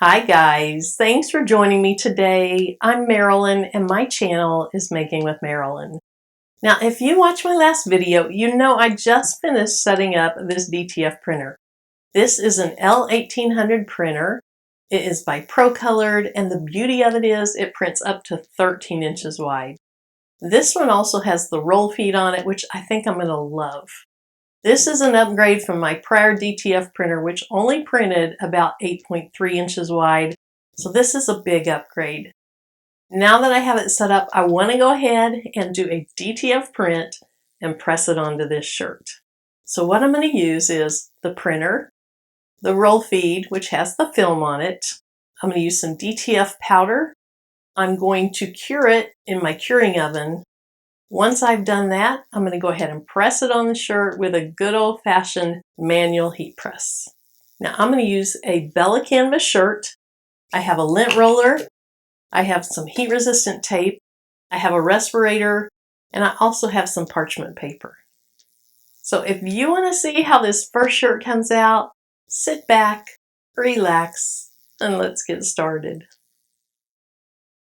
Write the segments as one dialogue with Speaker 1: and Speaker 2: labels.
Speaker 1: Hi guys, thanks for joining me today. I'm Marilyn and my channel is Making with Marilyn. Now if you watched my last video, you know I just finished setting up this DTF printer. This is an L1800 printer. It is by Procolored and the beauty of it is it prints up to 13 inches wide. This one also has the roll feed on it, which I think I'm going to love. This is an upgrade from my prior DTF printer, which only printed about 8.3 inches wide. So this is a big upgrade. Now that I have it set up, I want to go ahead and do a DTF print and press it onto this shirt. So what I'm going to use is the printer, the roll feed, which has the film on it. I'm going to use some DTF powder. I'm going to cure it in my curing oven. Once I've done that, I'm going to go ahead and press it on the shirt with a good old-fashioned manual heat press. Now I'm going to use a Bella canvas shirt. I have a lint roller. I have some heat-resistant tape. I have a respirator, and I also have some parchment paper. So if you want to see how this first shirt comes out, sit back, relax, and let's get started.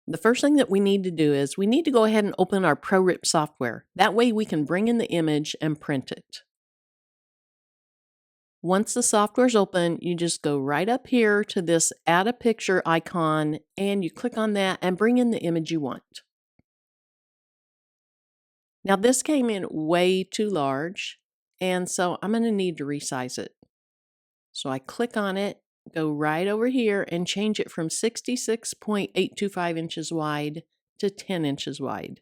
Speaker 2: The first thing that we need to do is we need to go ahead and open our ProRip software. That way we can bring in the image and print it. Once the software is open, you just go right up here to this Add a Picture icon and you click on that and bring in the image you want. Now this came in way too large, and so I'm going to need to resize it. So I click on it, go right over here and change it from 66.825 inches wide to 10 inches wide.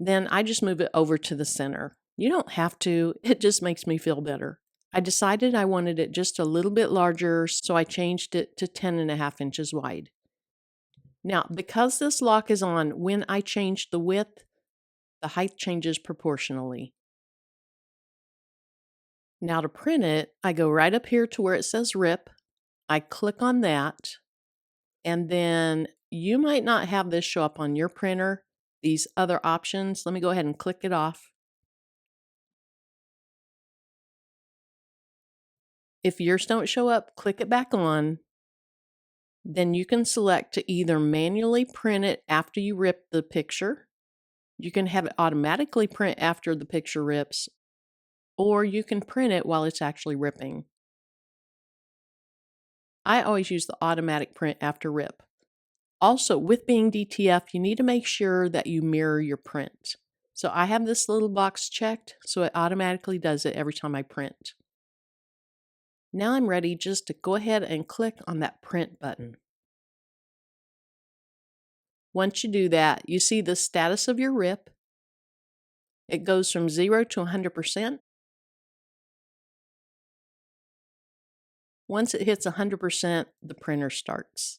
Speaker 2: Then I just move it over to the center. You don't have to, it just makes me feel better. I decided I wanted it just a little bit larger, so I changed it to 10.5 inches wide. Now, because this lock is on, when I change the width, the height changes proportionally. Now to print it, I go right up here to where it says RIP. I click on that, and then you might not have this show up on your printer, these other options. Let me go ahead and click it off. If yours don't show up, click it back on. Then you can select to either manually print it after you rip the picture. You can have it automatically print after the picture rips, or you can print it while it's actually ripping. I always use the automatic print after rip. Also, with being DTF, you need to make sure that you mirror your print. So I have this little box checked, so it automatically does it every time I print. Now I'm ready just to go ahead and click on that print button. Once you do that, you see the status of your rip. It goes from 0 to 100%. Once it hits 100%, the printer starts.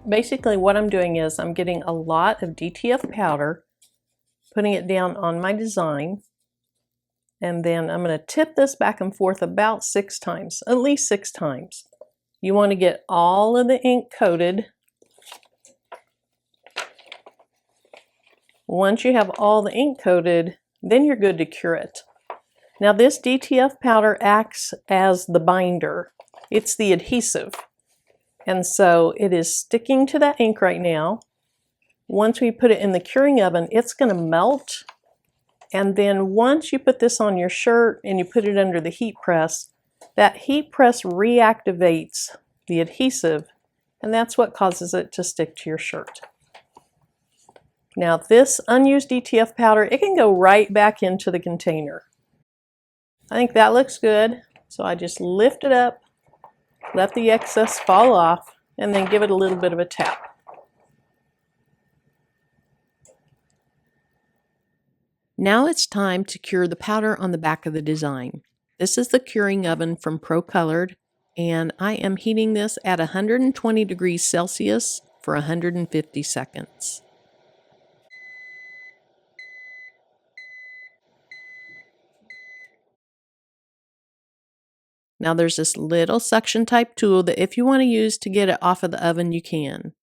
Speaker 2: Basically what I'm doing is I'm getting a lot of DTF powder, putting it down on my design, and then I'm going to tip this back and forth about 6 times, at least 6 times. You want to get all of the ink coated. Once you have all the ink coated, then you're good to cure it. Now this DTF powder acts as the binder. It's the adhesive. And so it is sticking to that ink right now. Once we put it in the curing oven, it's going to melt. And then once you put this on your shirt and you put it under the heat press, that heat press reactivates
Speaker 1: the adhesive, and that's what causes it to stick to your shirt. Now this unused DTF powder, it can go right back into the container. I think that looks good, so I just lift it up, let the excess fall off, and then give it a little bit of a tap.
Speaker 2: Now it's time to cure the powder on the back of the design. This is the curing oven from Procolored, and I am heating this at 120 degrees Celsius for 150 seconds. Now there's this little suction type tool that if you want to use to get it off of the oven, you can.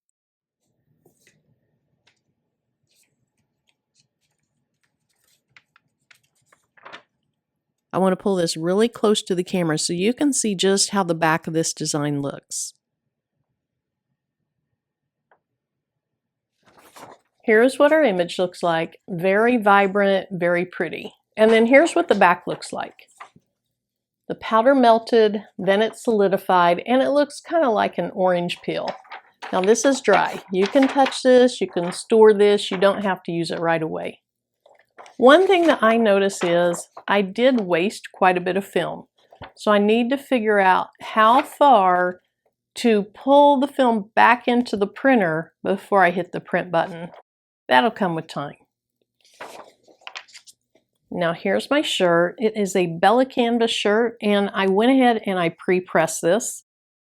Speaker 2: I want to pull this really close to the camera so you can see just how the back of this design looks.
Speaker 1: Here's what our image looks like. Very vibrant, very pretty. And then here's what the back looks like. The powder melted, then it solidified, and it looks kind of like an orange peel. Now this is dry. You can touch this, you can store this, you don't have to use it right away. One thing that I notice is I did waste quite a bit of film. So I need to figure out how far to pull the film back into the printer before I hit the print button. That'll come with time. Now here's my shirt. It is a Bella canvas shirt, and I went ahead and I pre-pressed this.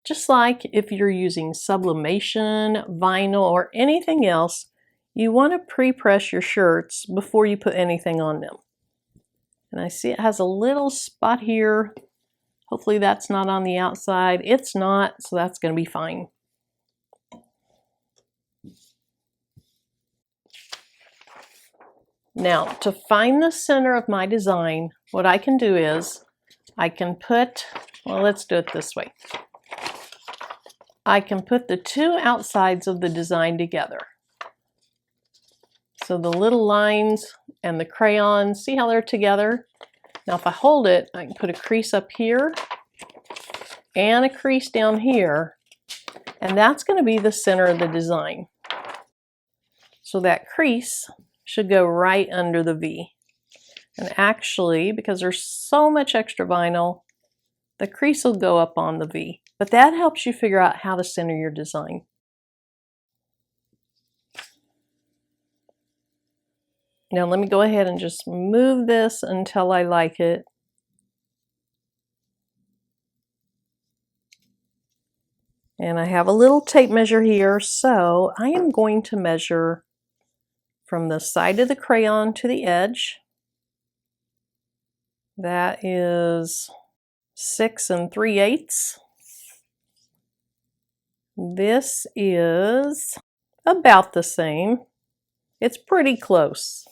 Speaker 1: Just like if you're using sublimation, vinyl, or anything else, you want to pre-press your shirts before you put anything on them. And I see it has a little spot here. Hopefully that's not on the outside. It's not, so that's going to be fine. Now, to find the center of my design, what I can do is I can put, well, let's do it this way. I can put the two outsides of the design together. So the little lines and the crayon, see how they're together? Now if I hold it, I can put a crease up here and a crease down here, and that's going to be the center of the design. So that crease should go right under the V. And actually, because there's so much extra vinyl, the crease will go up on the V. But that helps you figure out how to center your design. Now let me go ahead and just move this until I like it. And I have a little tape measure here, so I am going to measure from the side of the crayon to the edge. That is 6 3/8. This is about the same. It's pretty close.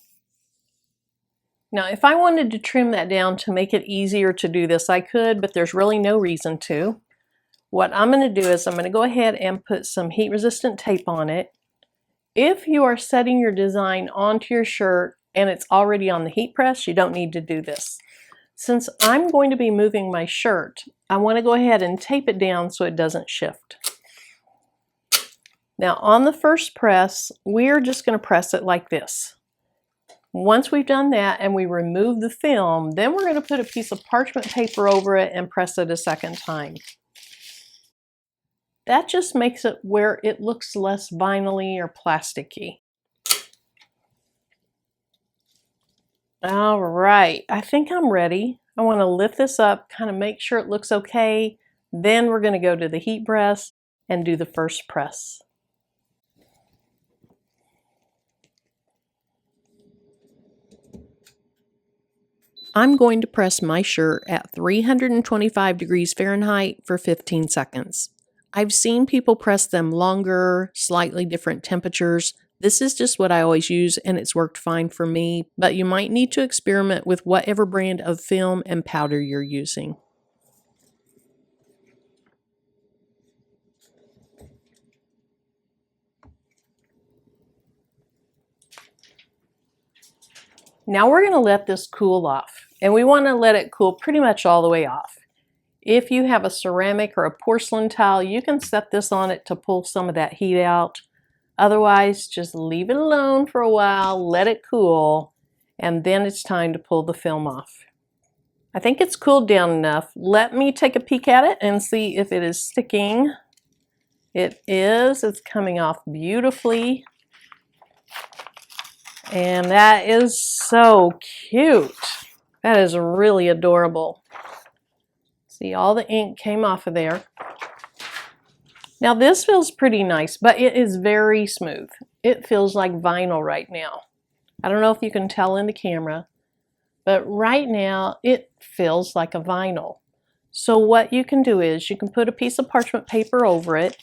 Speaker 1: Now, if I wanted to trim that down to make it easier to do this, I could, but there's really no reason to. What I'm going to do is I'm going to go ahead and put some heat-resistant tape on it. If you are setting your design onto your shirt and it's already on the heat press, you don't need to do this. Since I'm going to be moving my shirt, I want to go ahead and tape it down so it doesn't shift. Now on the first press, we're just going to press it like this. Once we've done that and we remove the film, then we're going to put a piece of parchment paper over it and press it a second time. That just makes it where it looks less vinyl-y or plasticky. All right, I think I'm ready. I want to lift this up, kind of make sure it looks okay. Then we're going to go to the heat press and do the first press.
Speaker 2: I'm going to press my shirt at 325 degrees Fahrenheit for 15 seconds. I've seen people press them longer, slightly different temperatures. This is just what I always use, and it's worked fine for me, but you might need to experiment with whatever brand of film and powder you're using.
Speaker 1: Now we're going to let this cool off, and we want to let it cool pretty much all the way off. If you have a ceramic or a porcelain tile, you can set this on it to pull some of that heat out. Otherwise, just leave it alone for a while, let it cool, and then it's time to pull the film off. I think it's cooled down enough. Let me take a peek at it and see if it is sticking. It is. It's coming off beautifully. And that is so cute. That is really adorable. See, all the ink came off of there. Now this feels pretty nice, but it is very smooth. It feels like vinyl right now. I don't know if you can tell in the camera, but right now it feels like a vinyl. So what you can do is you can put a piece of parchment paper over it.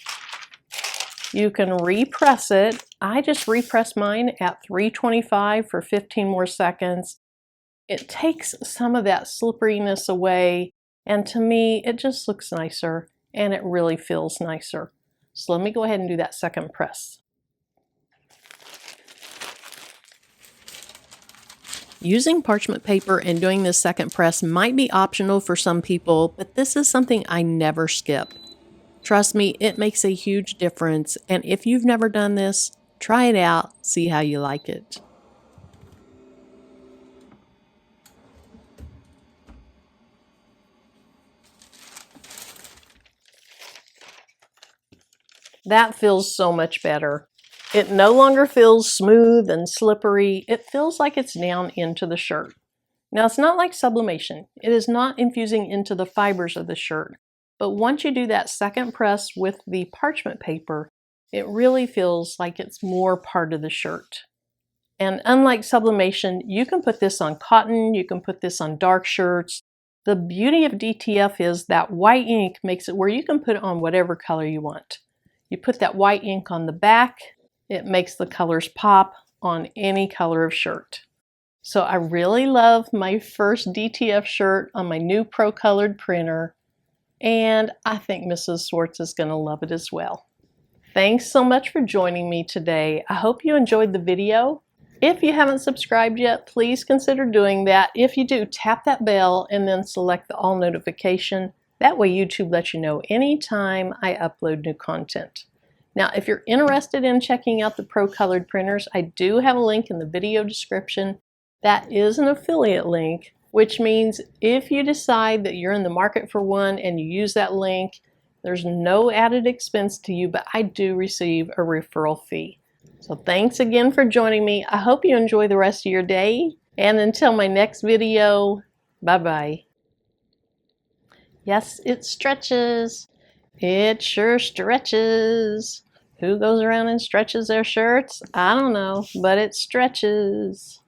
Speaker 1: You can repress it. I just repress mine at 325 for 15 more seconds. It takes some of that slipperiness away, and to me it just looks nicer and it really feels nicer. So let me go ahead and do that second press.
Speaker 2: Using parchment paper and doing this second press might be optional for some people, but this is something I never skip. Trust me, it makes a huge difference, and if you've never done this, try it out, see how you like it.
Speaker 1: That feels so much better. It no longer feels smooth and slippery. It feels like it's down into the shirt. Now it's not like sublimation. It is not infusing into the fibers of the shirt. But once you do that second press with the parchment paper, it really feels like it's more part of the shirt. And unlike sublimation, you can put this on cotton, you can put this on dark shirts. The beauty of DTF is that white ink makes it where you can put it on whatever color you want. You put that white ink on the back, it makes the colors pop on any color of shirt. So I really love my first DTF shirt on my new Procolored printer, and I think Mrs. Swartz is going to love it as well. Thanks so much for joining me today. I hope you enjoyed the video. If you haven't subscribed yet, please consider doing that. If you do, tap that bell and then select the all notification. That way YouTube lets you know anytime I upload new content. Now, if you're interested in checking out the Procolored printers, I do have a link in the video description. That is an affiliate link, which means if you decide that you're in the market for one and you use that link, there's no added expense to you, but I do receive a referral fee. So thanks again for joining me. I hope you enjoy the rest of your day. And until my next video, bye-bye. Yes, it stretches. It sure stretches. Who goes around and stretches their shirts? I don't know, but it stretches.